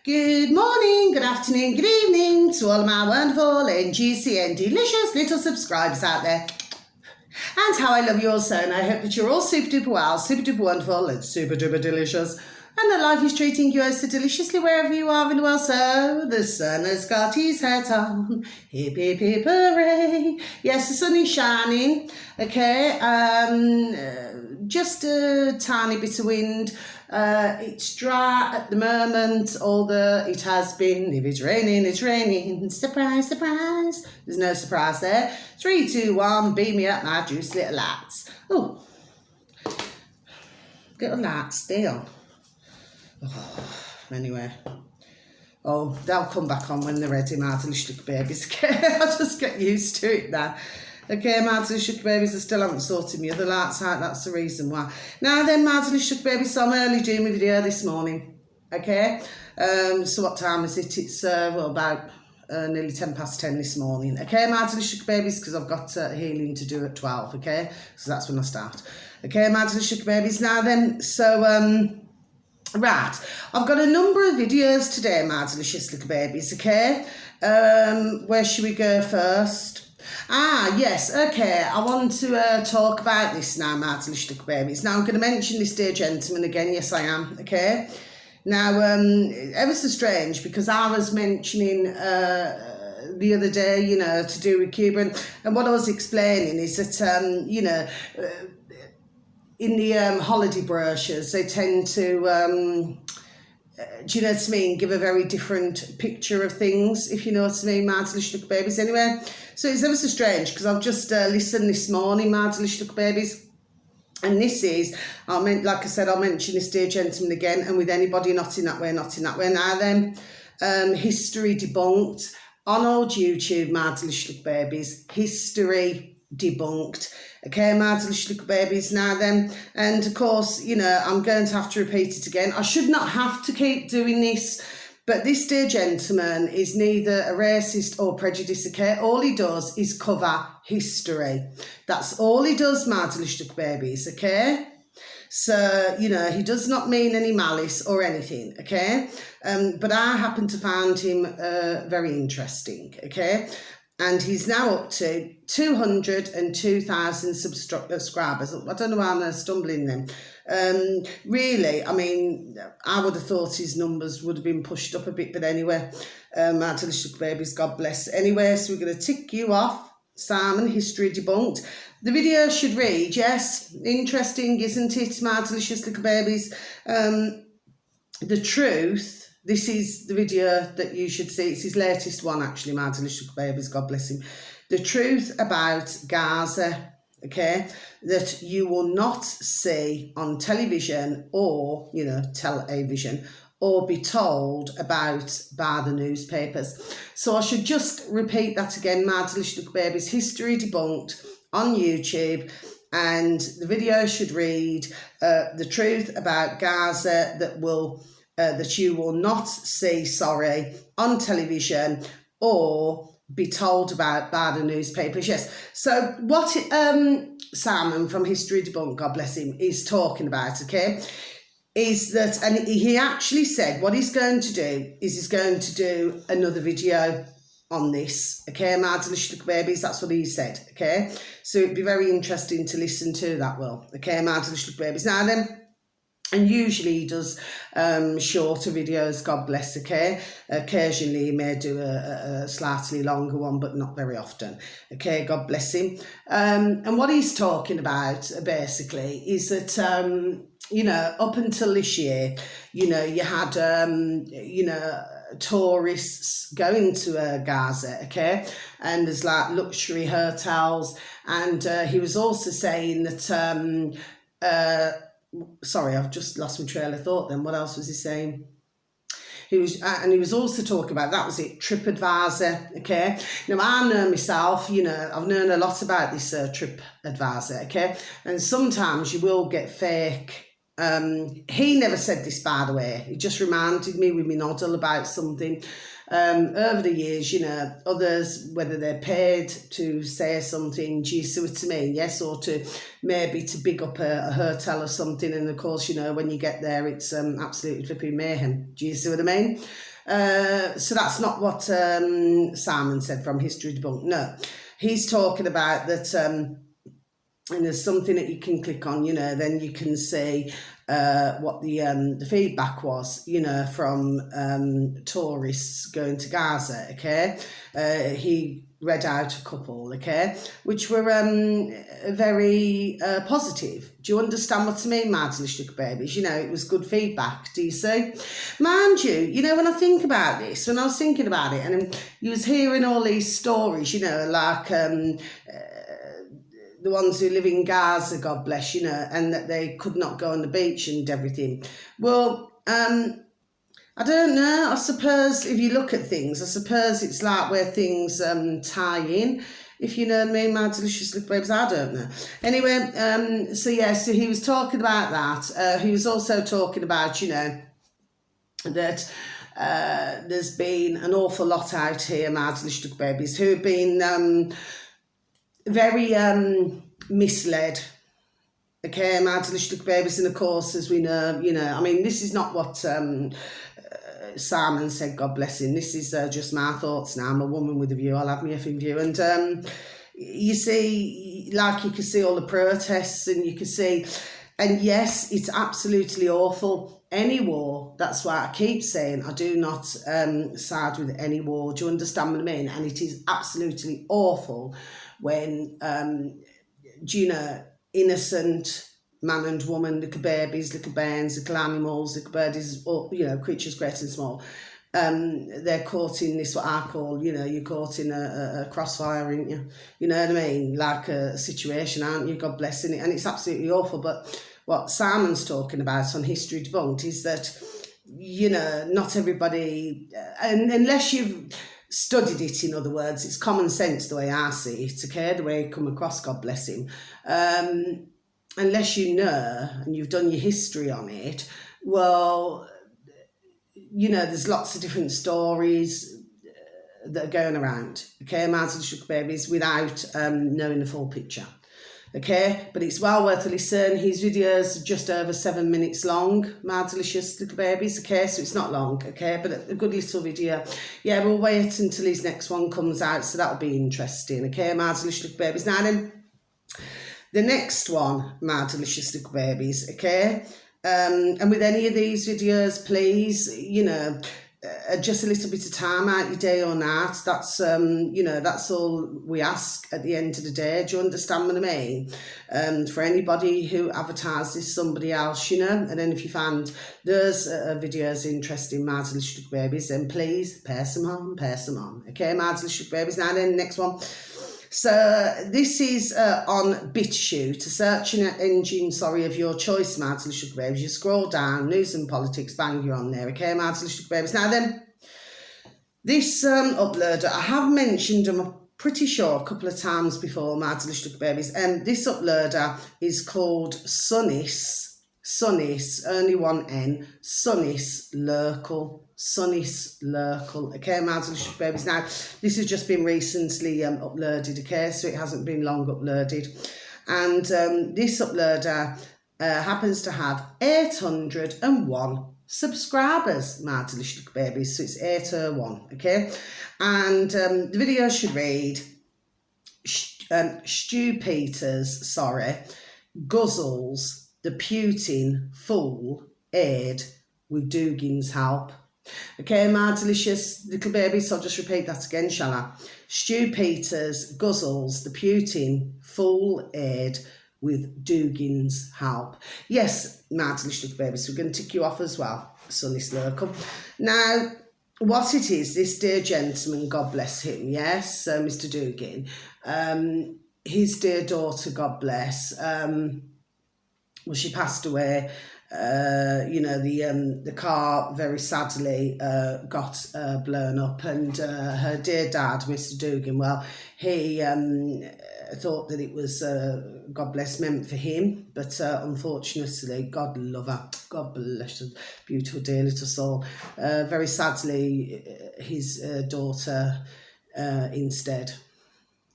Good morning, good afternoon, good evening to all of my wonderful and juicy and delicious little subscribers out there. And how I love you all so, and I hope that you're all super duper well, super duper wonderful and super duper delicious. And that life is treating you so deliciously wherever you are in the world. So the sun has got his hat on. Hip, hip, hip, hooray. Yes, the sun is shining. Okay, just a tiny bit of wind. It's dry at the moment, although it has been. If it's raining, it's raining. Surprise, surprise. There's no surprise there. 3, 2, 1, beam me up, my juice little lights. Oh, little lights still. Oh, anyway. Oh, they'll come back on when they're ready, my delicious babies. I'll just get used to it now. Okay, my delicious babies, I still haven't sorted my other lights out. That's the reason why. Now then, my delicious babies, so I'm early doing my video this morning. Okay, so what time is it? It's about nearly 10:10 this morning. Okay, my delicious babies, because I've got healing to do at 12. Okay, so that's when I start. Okay, my delicious babies. Now then, so right, I've got a number of videos today, my delicious little babies. Okay, where should we go first? Yes, okay, I want to talk about this now, my delicious little babies. Now, I'm going to mention this dear gentleman again. Yes, I am, okay? Now, ever so strange, because I was mentioning the other day, you know, to do with Cuba, and what I was explaining is that, you know, in the holiday brochures, they tend to... do you know what I mean? Give a very different picture of things, if you know what I mean, my delicious little babies. Anyway, so it's ever so strange because I've just listened this morning, my delicious little babies. And this is, like I said, I'll mention this dear gentleman again, and with anybody not in that way, not in that way. Now then, history debunked on old YouTube, my delicious little babies. History debunked. Okay, my delicious little babies. Now then, and of course, you know, I'm going to have to repeat it again. I should not have to keep doing this, but this dear gentleman is neither a racist or prejudiced. Okay, all he does is cover history. That's all he does, my delicious little babies. Okay, so you know, he does not mean any malice or anything. Okay, but I happen to find him very interesting. Okay. And he's now up to 202,000 subscribers. I don't know why I'm stumbling them. Really, I mean, I would have thought his numbers would have been pushed up a bit, but anyway, my delicious babies, God bless. Anyway, so we're going to tick you off. Simon, history debunked. The video should read, yes, interesting, isn't it, my delicious little babies? The truth. This is the video that you should see. It's his latest one, actually, my delicious babies, God bless him. The truth about Gaza, okay, that you will not see on television or, you know, television, or be told about by the newspapers. So I should just repeat that again, my delicious babies. History debunked on YouTube. And the video should read the truth about Gaza that you will not see, on television or be told about by the newspapers. Yes. So what Simon from History Debunked, God bless him, is talking about, okay, is that, and he actually said what he's going to do is he's going to do another video on this, okay, my delicious babies. That's what he said, okay. So it'd be very interesting to listen to that, Will, okay, my delicious babies. Now then, and usually he does shorter videos, God bless, okay? Occasionally he may do a slightly longer one, but not very often, okay? God bless him. And what he's talking about, basically, is that, you know, up until this year, you know, you had, you know, tourists going to Gaza, okay? And there's like luxury hotels. And he was also saying that... sorry, I've just lost my trail of thought then. What else was he saying? He was also talking about, that was it, TripAdvisor, okay? Now, I know myself, you know, I've known a lot about this TripAdvisor, okay? And sometimes you will get fake. He never said this, by the way. He just reminded me with me noddle about something. Over the years, you know, others, whether they're paid to say something, do you see what I mean? Yes, or to maybe to big up a hotel or something. And of course, you know, when you get there, it's absolutely flipping mayhem. Do you see what I mean? So that's not what Simon said from History Debunked. No, he's talking about that, and there's something that you can click on, then you can see what the feedback was, from tourists going to Gaza, okay? He read out a couple, okay, which were very positive. Do you understand what I mean, Mads Babies? It was good feedback, do you see? Mind you, when I think about this, when I was thinking about it, and you was hearing all these stories, like the ones who live in Gaza, God bless, and that they could not go on the beach and everything. Well, I don't know. I suppose if you look at things, I suppose it's like where things tie in. If you know what I mean, my delicious little babes, I don't know. Anyway, so he was talking about that. He was also talking about, that there's been an awful lot out here, my delicious babies, who have been very misled. Okay, my delicious babies, and of course, as we know, I mean, this is not what Simon said, God bless him. This is just my thoughts now. I'm a woman with a view. I'll have my effing view. And you see, like you can see all the protests, and you can see, and yes, it's absolutely awful. Any war, that's why I keep saying I do not side with any war. Do you understand what I mean? And it is absolutely awful when, innocent man and woman, little babies, little bairns, little animals, little birdies, or, creatures great and small, they're caught in this, what I call, you're caught in a crossfire, aren't you? You know what I mean? Like a situation, aren't you? God bless it. And it's absolutely awful. But what Simon's talking about on History Debunked is that, not everybody, and unless you've studied it, in other words, it's common sense the way I see it, okay, the way it come across, God bless him. Unless you know and you've done your history on it, well, there's lots of different stories that are going around, okay, Mars and Sugar Babies, without knowing the full picture, okay, but it's well worth a listen. His videos are just over 7 minutes long, my delicious little babies, okay, so it's not long, okay, but a good little video. Yeah, we'll wait until his next one comes out, so that'll be interesting, okay, my delicious little babies. Now then, the next one, my delicious little babies, okay? And with any of these videos, please, just a little bit of time out your day or night. That's, that's all we ask at the end of the day. Do you understand what I mean? For anybody who advertises somebody else, and then if you find those videos interesting, my delicious little babies, then please pass them on. Okay, my delicious babies. Now then, next one. So this is on BitChute, a search engine, of your choice, my delicious babies. You scroll down, news and politics, bang, you're on there, okay, my delicious babies. Now then, this uploader, I have mentioned them, I'm pretty sure, a couple of times before, my delicious babies. This uploader is called Sunnis, only one N, Sunnis Lurkle. Okay, my delicious babies. Now, this has just been recently uploaded, okay, so it hasn't been long uploaded. And this uploader happens to have 801 subscribers, my delicious babies, so it's 801, okay. And the video should read, Stu Peters, guzzles the Putin fool aid with Dugin's help. Okay, my delicious little babies, so I'll just repeat that again, shall I? Stu Peters guzzles the Putin full aid with Dugin's help. Yes, my delicious little babies, so we're going to tick you off as well, Sunny Slurcum. Now, what it is, this dear gentleman, God bless him, yes, Mr. Dugin, his dear daughter, God bless, well, she passed away. The car very sadly got blown up, and her dear dad, Mr. Dugin, well, he thought that it was, God bless, meant for him, but unfortunately, God love her, God bless her, beautiful dear little soul, very sadly, his daughter instead,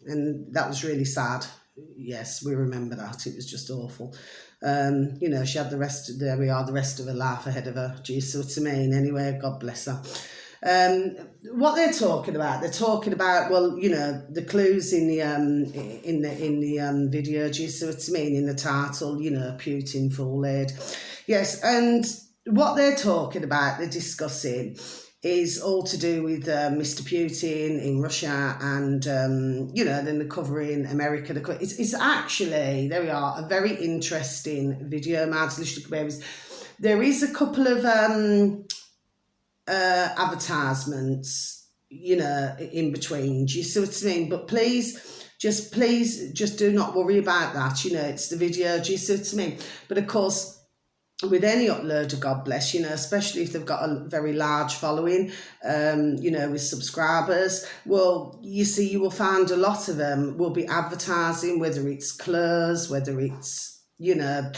and that was really sad. Yes, we remember that. It was just awful. She had the rest of her life ahead of her. Do you see what I mean? Anyway, God bless her. What they're talking about, well, you know, the clues in the video, do you see what I mean, in the title, you know, Putin fool-head. Yes, and what they're talking about, they're discussing, is all to do with Mr. Putin in Russia, and, you know, then they're covering America. It's actually, there we are, a very interesting video, Mads Lustig Babies. There is a couple of advertisements, you know, in between. Do you see what I mean? But please just do not worry about that. You know, it's the video. Do you see what I mean? But of course, with any uploader, God bless, you know, especially if they've got a very large following, you know, with subscribers, well, you see, you will find a lot of them will be advertising, whether it's clothes, whether it's, you know,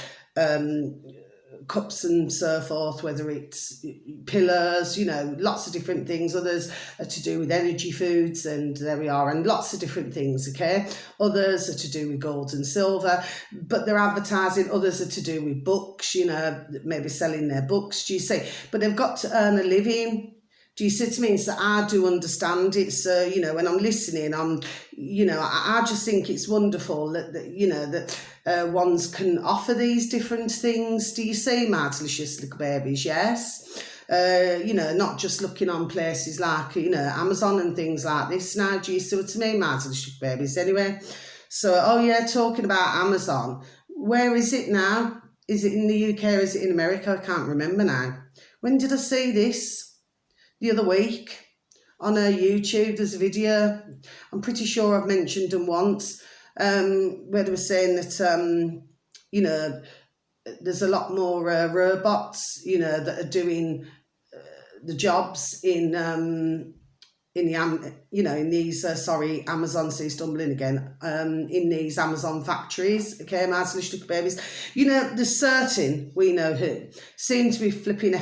cups and so forth, whether it's pillows, you know, lots of different things. Others are to do with energy foods, and there we are, and lots of different things, okay? Others are to do with gold and silver, but they're advertising. Others are to do with books, you know, maybe selling their books, do you see? But they've got to earn a living. Do you see what I mean? So I do understand it. So, you know, when I'm listening, you know, I just think it's wonderful that you know, that ones can offer these different things. Do you see, my delicious little babies? Yes. You know, not just looking on places like, you know, Amazon and things like this now. Do you see what I mean, my delicious babies? Anyway, so, oh yeah, talking about Amazon, where is it now? Is it in the UK or is it in America? I can't remember now. When did I see this? The other week on YouTube, there's a video. I'm pretty sure I've mentioned them once, where they were saying that, you know, there's a lot more robots, you know, that are doing the jobs in the you know, in these Amazon, see, stumbling again, in these Amazon factories, okay, my little babies. You know, there's certain, we know who, seem to be flipping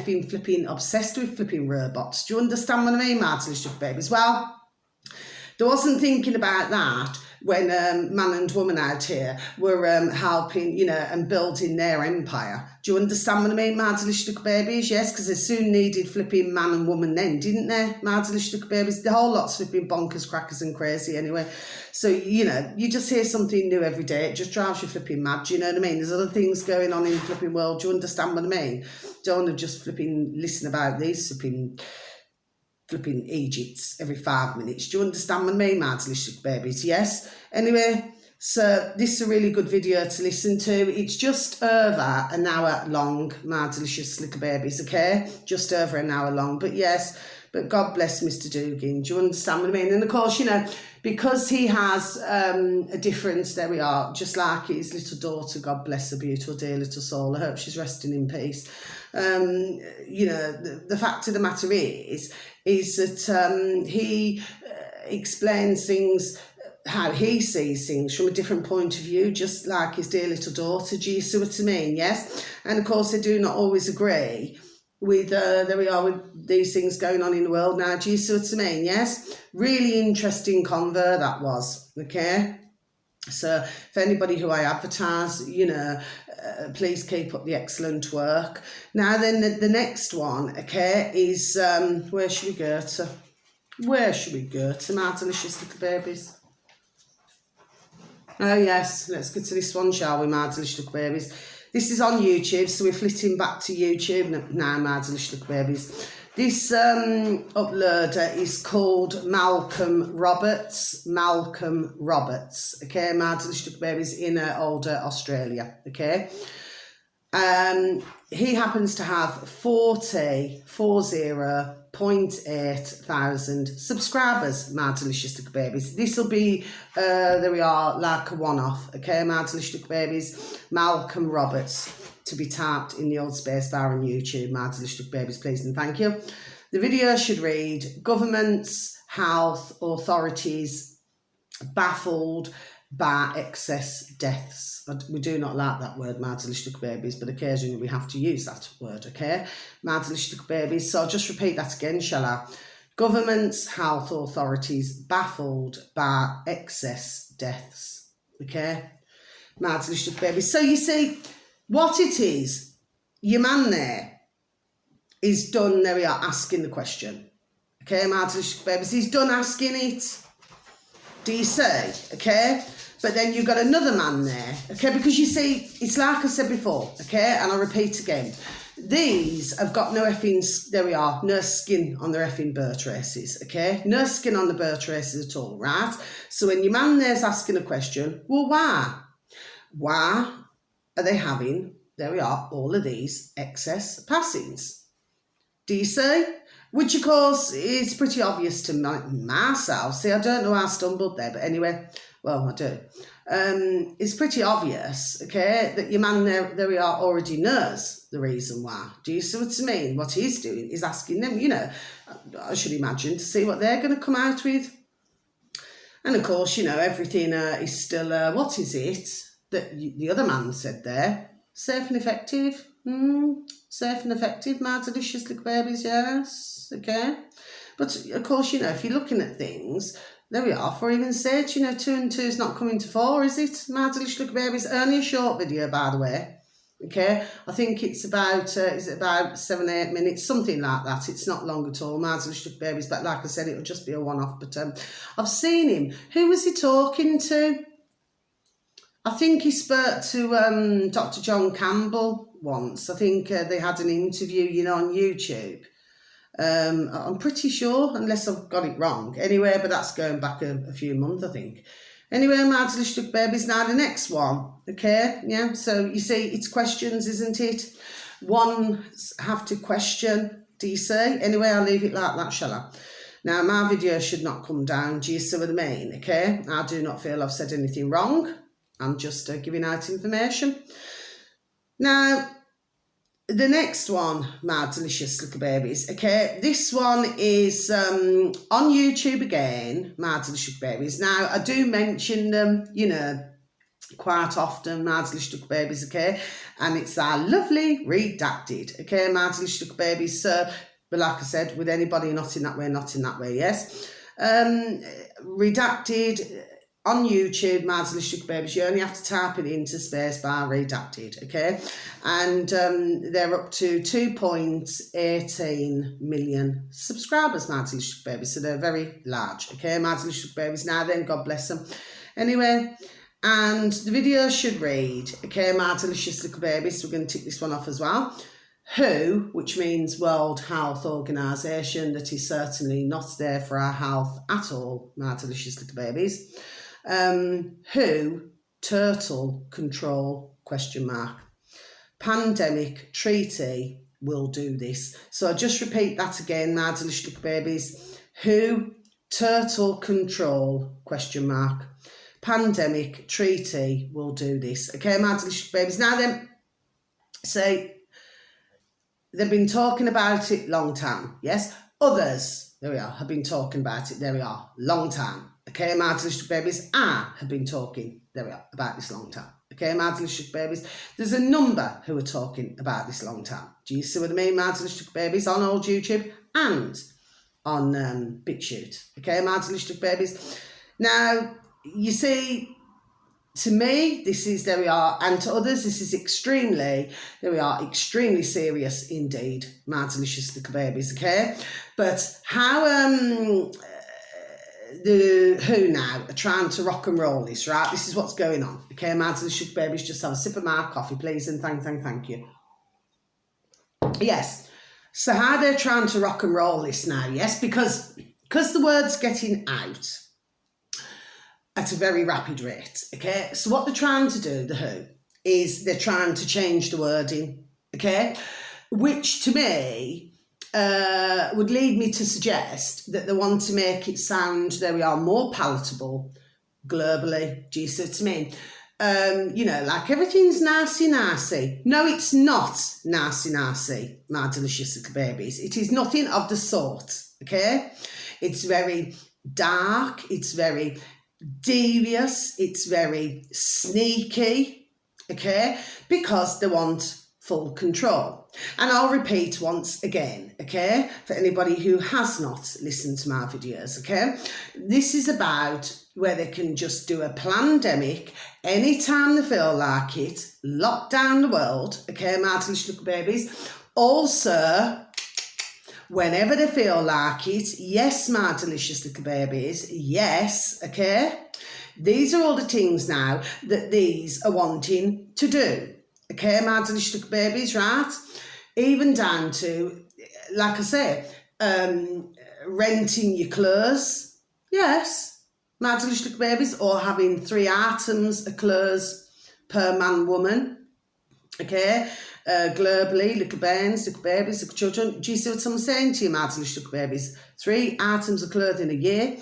obsessed with flipping robots. Do you understand what I mean, my little babies? Well, they wasn't thinking about that when man and woman out here were helping, you know, and building their empire. Do you understand what I mean, my little babies? Yes, because they soon needed flipping man and woman then, didn't they, my little babies? The whole lot's flipping bonkers, crackers and crazy anyway. So, you know, you just hear something new every day. It just drives you flipping mad, do you know what I mean? There's other things going on in the flipping world. Do you understand what I mean? Don't want to just flipping listen about these flipping Egypts every 5 minutes. Do you understand what I mean, my delicious babies? Yes. Anyway, so this is a really good video to listen to. It's just over an hour long, my delicious little babies, okay? Just over an hour long. But yes, but God bless Mr. Dugin. Do you understand what I mean? And of course, you know, because he has a difference, there we are, just like his little daughter, God bless her beautiful dear little soul. I hope she's resting in peace. You know, the fact of the matter is that he explains things, how he sees things from a different point of view, just like his dear little daughter. Do you see what I mean? Yes. And of course, they do not always agree with, there we are, with these things going on in the world now. Do you see what I mean? Yes. Really interesting convo that was, okay? So if anybody who I advertise, you know, please keep up the excellent work. Now then, the next one, okay, is, where should we go to? Where should we go to, my delicious little babies? Oh yes, let's go to this one, shall we, my delicious little babies? This is on YouTube, so we're flitting back to YouTube now, my delicious little babies. This uploader is called Malcolm Roberts. Malcolm Roberts, okay, my delicious little babies, in older Australia, okay. He happens to have 40.8 thousand subscribers, my delicious little babies. This will be, there we are, like a one-off, okay, my delicious little babies. Malcolm Roberts, to be tapped in the old space bar on YouTube, my delicious little babies, please and thank you. The video should read, governments, health authorities baffled by excess deaths. We do not like that word, my delicious little babies, but occasionally we have to use that word, okay? My delicious little babies. So I'll just repeat that again, shall I? Governments, health authorities baffled by excess deaths, okay? My delicious little babies. So you see, what it is, your man there is done, there we are, asking the question. Okay, my delicious babies, he's done asking it. Do you see? Okay? But then you've got another man there, okay? Because you see, it's like I said before, okay? And I'll repeat again. These have got no effing, there we are, no skin on their effing bird races, okay? No skin on the bird races at all, right? So when your man there's asking a question, well, why? Why are they having, there we are, all of these excess passings? Do you see? Which, of course, is pretty obvious to myself. See, I don't know how I stumbled there, but anyway, well, I do. It's pretty obvious, okay, that your man there we are already knows the reason why. Do you see what I mean? What he's doing is asking them, you know, I should imagine, to see what they're going to come out with. And, of course, you know, everything is still, what is it that the other man said there? Safe and effective. Safe and effective, my delicious little babies, yes, okay. But, of course, you know, if you're looking at things, there we are, for even sake, you know, 2 and 2 is not coming to 4, is it? My delicious little babies, only a short video, by the way, okay. I think it's about, is it about 7-8 minutes, something like that. It's not long at all, my delicious little babies, but like I said, it'll just be a one-off. But I've seen him. Who was he talking to? I think he spoke to Dr. John Campbell once. I think they had an interview, you know, on YouTube. I'm pretty sure, unless I've got it wrong. Anyway, but that's going back a few months, I think. Anyway, my delicious babies, now the next one. Okay, yeah, so you see, it's questions, isn't it? One have to question, do you see? Anyway, I'll leave it like that, shall I? Now, my video should not come down, do you see what I mean? Okay, I do not feel I've said anything wrong. I'm just giving out information. Now, the next one, my delicious little babies, okay, this one is on YouTube again, my delicious babies. Now, I do mention them, you know, quite often, my delicious little babies, okay, and it's our lovely redacted, okay, my delicious little babies. So, but like I said, with anybody not in that way, yes. Redacted on YouTube, my delicious babies, you only have to type it into spacebar redacted, okay? And they're up to 2.18 million subscribers, my delicious babies, so they're very large, okay? My delicious babies, now then, God bless them. Anyway, and the video should read, okay, my delicious little babies, so we're going to tick this one off as well. WHO, which means World Health Organisation, that is certainly not there for our health at all, my delicious little babies. WHO, turtle control, ? Pandemic treaty will do this. So I just repeat that again, my delicious little babies. WHO, turtle control, ? Pandemic treaty will do this. Okay, my delicious babies. Now then, say, they've been talking about it long time, yes? Others, there we are, have been talking about it, there we are, long time. Okay, my delicious babies, I have been talking, there we are, about this long time. Okay, my delicious babies, there's a number who are talking about this long time. Do you see what I mean, my delicious babies, on old YouTube and on BitChute. Okay, my delicious babies. Now, you see, to me, this is, there we are, and to others, this is extremely, there we are, extremely serious indeed, my delicious little babies, okay? But how the WHO now are trying to rock and roll this, right? This is what's going on, okay? My delicious babies, just have a sip of my coffee, please, and thank you. Yes, so how they're trying to rock and roll this now, yes? Because the word's getting out at a very rapid rate, okay? So what they're trying to do, the WHO, is they're trying to change the wording, okay? Which, to me, would lead me to suggest that they want to make it sound, there we are, more palatable globally. Do you see what I mean? You know, like everything's nasty. No, it's not nasty, my delicious little babies. It is nothing of the sort, okay? It's very dark, it's very devious, it's very sneaky, okay? Because they want full control. And I'll repeat once again, okay, for anybody who has not listened to my videos, okay? This is about where they can just do a pandemic anytime they feel like it, lock down the world, okay, my delicious little babies. Also, whenever they feel like it. Yes, my delicious little babies. Yes, okay? These are all the things now that these are wanting to do. Okay, my delicious little babies, right? Even down to, like I say, renting your clothes. Yes, my delicious little babies, or having 3 items of clothes per man, woman. Okay, globally, little bairns, little babies, little children. Do you see what I'm saying to you, my delicious little babies? 3 items of clothing a year.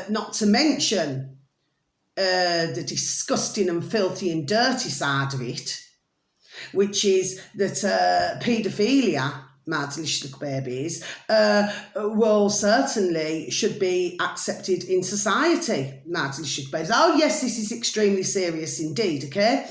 Not to mention the disgusting and filthy and dirty side of it, which is that paedophilia, my delicious little babies, will certainly should be accepted in society, my delicious little babies. Oh yes, this is extremely serious indeed, okay?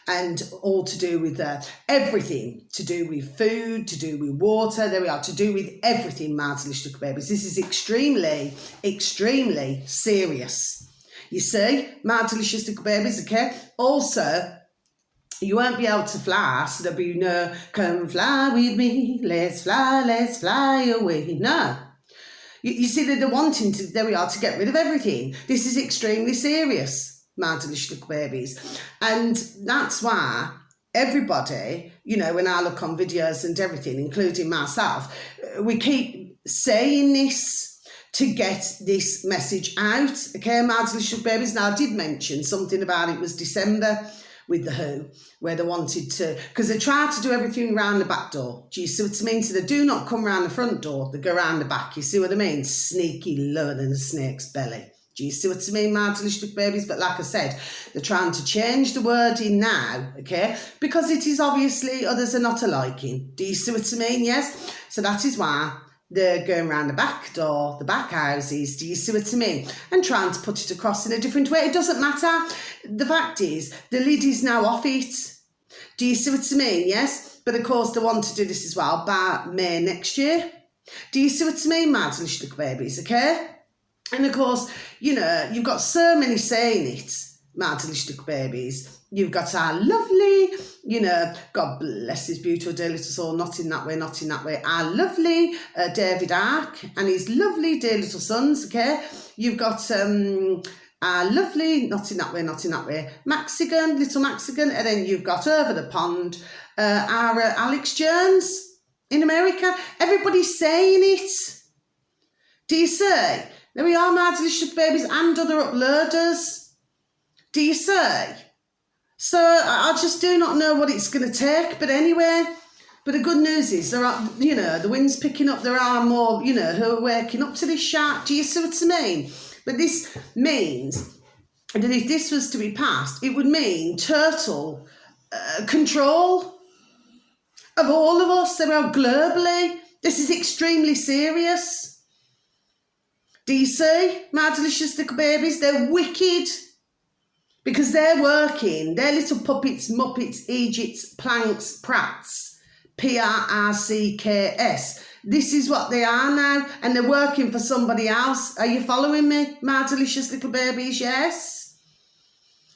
And all to do with everything, to do with food, to do with water, there we are, to do with everything, my delicious little babies. This is extremely, extremely serious. You see, my delicious little babies, okay? Also, you won't be able to fly, so there'll be no, come fly with me, let's fly away. No. You see that they're wanting to, there we are, to get rid of everything. This is extremely serious, my delicious little babies. And that's why everybody, you know, when I look on videos and everything, including myself, we keep saying this to get this message out. Okay, my delicious little babies. Now, I did mention something about it was December with the WHO, where they wanted to, because they tried to do everything round the back door. Do you see what I mean? So they do not come round the front door, they go round the back. You see what I mean? Sneaky, lower than a snake's belly. Do you see what I mean, my delicious little babies? But like I said, they're trying to change the wording now, okay? Because it is obviously others are not a-liking. Do you see what I mean? Yes? So that is why they're going around the back door, the back houses, do you see what I mean? And trying to put it across in a different way. It doesn't matter. The fact is, the lid is now off it. Do you see what I mean? Yes? But of course, they want to do this as well by May next year. Do you see what I mean, my delicious little babies, okay? And of course, you know, you've got so many saying it, my delicious little babies. You've got our lovely, you know, God bless his beautiful dear little soul, not in that way, not in that way, our lovely David Icke and his lovely dear little sons, okay? You've got our lovely, not in that way, not in that way, Maxigan, little Maxigan, and then you've got over the pond our Alex Jones in America. Everybody's saying it. Do you see? There we are, my delicious babies, and other uploaders. Do you see? So I just do not know what it's going to take. But anyway, but the good news is there are, you know, the wind's picking up. There are more, you know, who are waking up to this shark. Do you see what I mean? But this means that if this was to be passed, it would mean total control of all of us. There are globally. This is extremely serious. Do you see, my delicious little babies? They're wicked. Because they're working, they're little puppets, muppets, Egypts, planks, prats, PRRCKS. This is what they are now, and they're working for somebody else. Are you following me, my delicious little babies? Yes?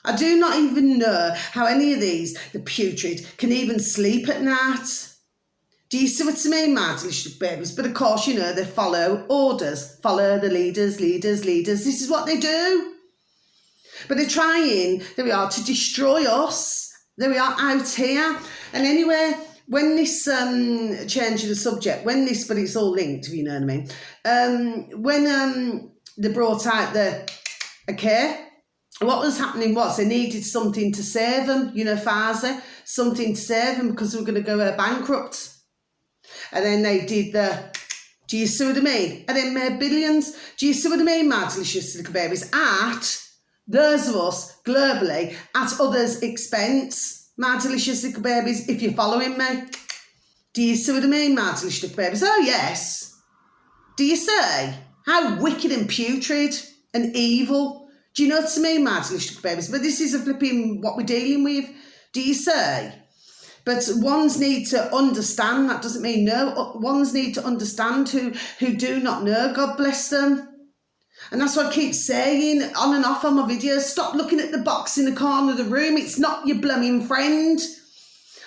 I do not even know how any of these, the putrid, can even sleep at night. Do you see what I mean, my delicious little babies? But of course, you know, they follow orders, follow the leaders. This is what they do. But they're trying, there we are, to destroy us. There we are, out here. And anyway, when this, changing the subject, when this, but it's all linked, if you know what I mean. When they brought out the, okay, what was happening was they needed something to save them, you know, Pfizer, something to save them because they were going to go bankrupt. And then they did the, do you see what I mean? And then made billions. Do you see what I mean, my delicious little babies? At those of us globally at others' expense, my delicious little babies, if you're following me. Do you see what I mean, my delicious little babies? Oh, yes. Do you see? How wicked and putrid and evil. Do you know what I mean, my delicious little babies? But this is a flipping what we're dealing with. Do you see? But ones need to understand. That doesn't mean no. Ones need to understand who do not know. God bless them. And that's what I keep saying on and off on my videos. Stop looking at the box in the corner of the room. It's not your blooming friend.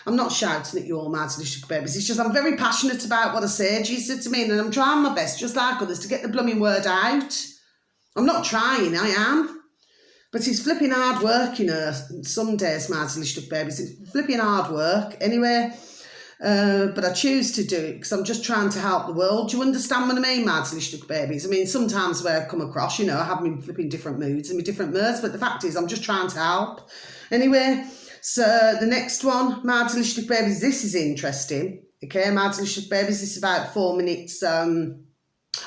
I'm not shouting at you all, my delicious babies. It's just I'm very passionate about what I say, do you see what I mean? And I'm trying my best, just like others, to get the blooming word out. I'm not trying, I am. But it's flipping hard work, you know, some days, my delicious babies. It's flipping hard work anyway. But I choose to do it because I'm just trying to help the world. Do you understand what I mean, my delicious babies? I mean, sometimes where I come across, you know, I have me flipping different moods and me different moods, but the fact is I'm just trying to help. Anyway, so the next one, my delicious babies, this is interesting. Okay, my delicious babies, this is about 4 minutes. Oh,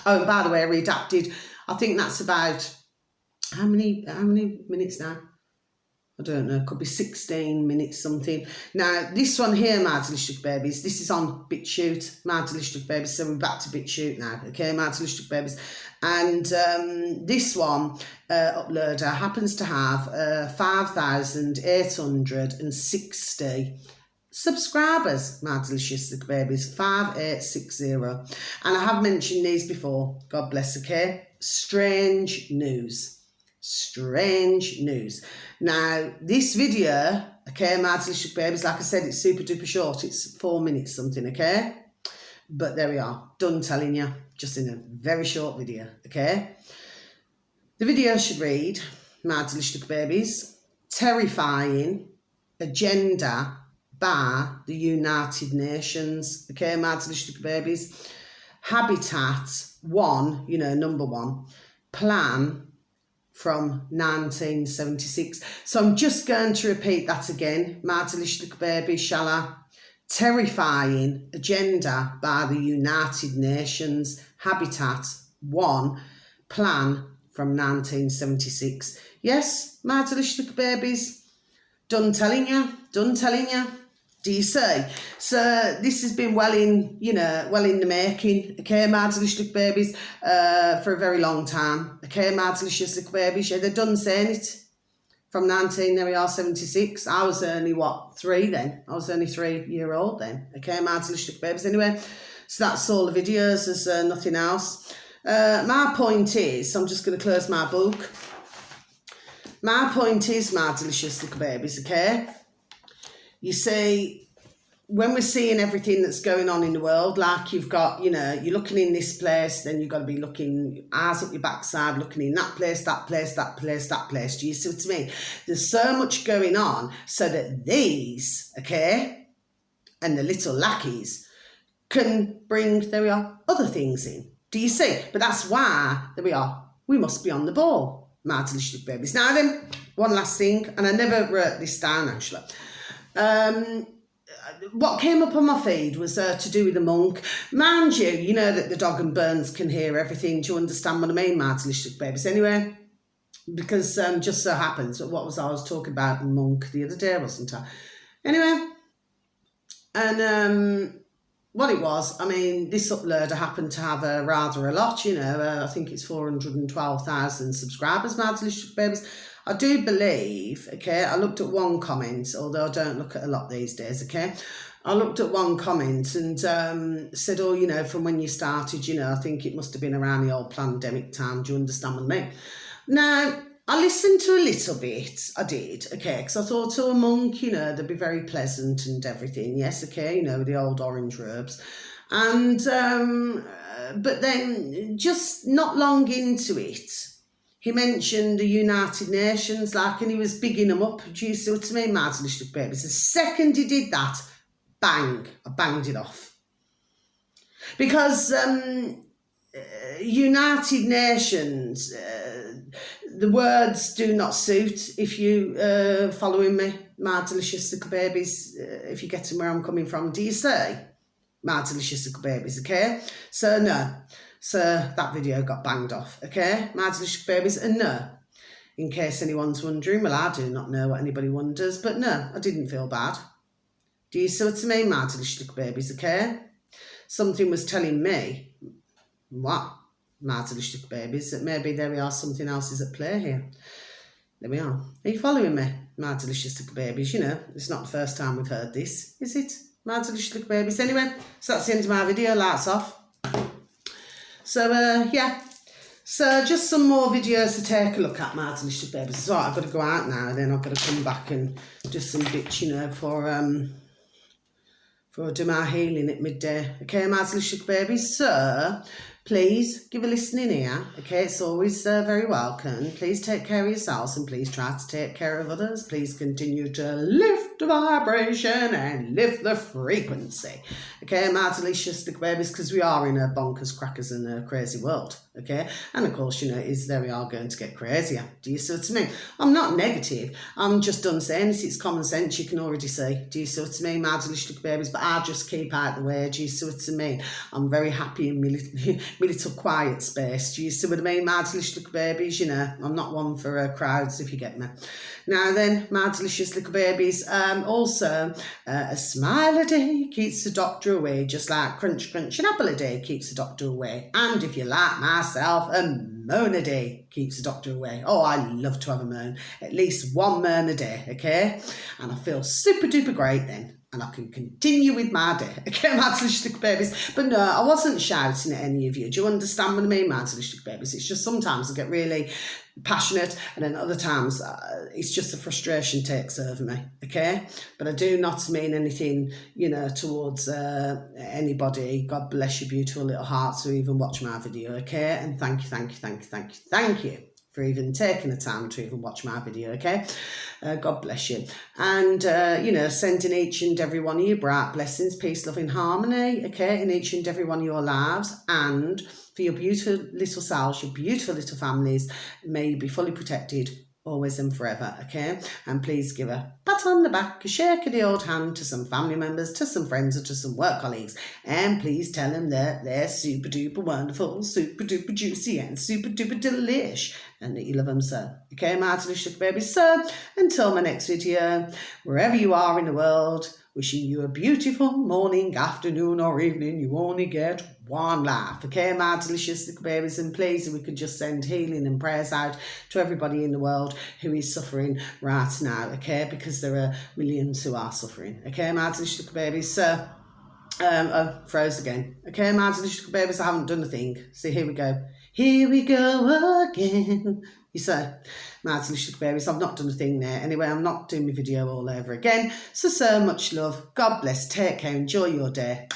and by the way, redacted. I think that's about, how many minutes now? I don't know, it could be 16 minutes something. Now, this one here, my delicious babies, this is on BitChute, my delicious babies, so we're back to BitChute now, okay, my delicious babies. And this one, uploader, happens to have 5,860 subscribers, my delicious babies, 5860. And I have mentioned these before, God bless, okay? Strange news. Strange news. Now, this video, okay, my delicious babies, like I said, it's super duper short. It's 4 minutes something, okay? But there we are, done telling you, just in a very short video, okay? The video should read, my delicious babies, terrifying agenda by the United Nations, okay, my delicious babies. Habitat 1, you know, number 1, plan from 1976. So I'm just going to repeat that again, my delicious baby, shall I? Terrifying agenda by the United Nations, Habitat 1, plan from 1976. Yes, my delicious babies, done telling you, done telling you. Do you see? So this has been well in the making, okay, my delicious babies, for a very long time, okay, my delicious babies. Yeah, they're done saying it from 76. I was only, 3 then? I was only 3-year-old then, okay, my delicious babies. Anyway, so that's all the videos, there's nothing else. My point is, I'm just going to close my book. My point is, my delicious little babies, okay? You see, when we're seeing everything that's going on in the world, like you've got, you know, you're looking in this place, then you've got to be looking, eyes up your backside, looking in that place, that place, that place, that place. Do you see what I mean? There's so much going on so that these, okay, and the little lackeys can bring, there we are, other things in. Do you see? But that's why, there we are, we must be on the ball, my delicious babies. Now then, one last thing, and I never wrote this down actually. What came up on my feed was to do with the monk. Mind you, you know that the dog and Burns can hear everything. Do you understand what I mean, my delicious babies? Anyway, because just so happens, what was I was talking about the monk the other day, wasn't I? Anyway, and what it was, I mean, this uploader happened to have rather a lot, you know, I think it's 412,000 subscribers, my delicious babies. I do believe, okay, I looked at one comment, although I don't look at a lot these days, okay. I looked at one comment and said, oh, you know, from when you started, you know, I think it must have been around the old pandemic time. Do you understand what I mean? Now, I listened to a little bit, I did, okay, because I thought, oh, a monk, you know, they'd be very pleasant and everything. Yes, okay, you know, with the old orange robes. And, but then just not long into it, he mentioned the United Nations, like, and he was bigging them up. Do you see what I mean, my delicious babies? The second he did that, bang, I banged it off. Because United Nations, the words do not suit, if you following me, my delicious little babies, if you're getting where I'm coming from. Do you say, my delicious little babies, okay? So, no. So that video got banged off, okay, my delicious babies, and no, in case anyone's wondering, well, I do not know what anybody wonders, but no, I didn't feel bad. Do you see what I mean, my delicious babies, okay? Something was telling me, what, my delicious babies, that maybe there we are, something else is at play here. There we are. Are you following me, my delicious babies? You know, it's not the first time we've heard this, is it, my delicious babies? Anyway, so that's the end of my video, lights off. So, yeah, so just some more videos to take a look at, my delicious babies. It's all right, I've got to go out now, then I've got to come back and do some bits, you know, for before I do my healing at midday. Okay, my delicious babies. So, please give a listening ear. Okay, it's always very welcome. Please take care of yourselves and please try to take care of others. Please continue to lift the vibration and lift the frequency. Okay, my delicious little babies, because we are in a bonkers, crackers and a crazy world. Okay, and of course, you know, we are going to get crazier. Do you see what I mean? I'm not negative. I'm just done saying this. It's common sense. You can already see. Do you see what I mean, my delicious little babies? But I just keep out the way. Do you see what I mean? I'm very happy in my little quiet space. Do you see what I mean, my delicious little babies? You know, I'm not one for crowds, if you get me. Now then, my delicious little babies, also, a smile a day keeps the doctor away, just like crunch, crunch, an apple a day keeps the doctor away. And if you like myself, a moan a day keeps the doctor away. Oh, I love to have a moan. At least one moan a day, okay? And I feel super duper great then. And I can continue with my day. Okay, my delicious little babies. But no, I wasn't shouting at any of you. Do you understand what I mean, my delicious little babies? It's just sometimes I get really passionate, and then other times it's just the frustration takes over me. Okay, but I do not mean anything, you know, towards anybody. God bless your beautiful little hearts who even watch my video. Okay, and thank you for even taking the time to even watch my video, okay? God bless you. And, you know, sending each and every one of you bright blessings, peace, love and harmony, okay, in each and every one of your lives. And for your beautiful little selves, your beautiful little families, may you be fully protected always and forever, okay? And please give a pat on the back, a shake of the old hand to some family members, to some friends, or to some work colleagues, and please tell them that they're super duper wonderful, super duper juicy, and super duper delish, and that you love them so. Okay, my delicious babies. So until my next video, wherever you are in the world, wishing you a beautiful morning, afternoon, or evening. You only get one life. Okay, my delicious little babies, and please, if we could just send healing and prayers out to everybody in the world who is suffering right now, okay, because there are millions who are suffering. Okay, my delicious little babies. So, froze again. Okay, my delicious little babies, I haven't done a thing. See, here we go. Here we go again. You say, my delicious babies, I've not done a thing there. Anyway, I'm not doing my video all over again. So much love. God bless. Take care. Enjoy your day.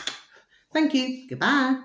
Thank you. Goodbye.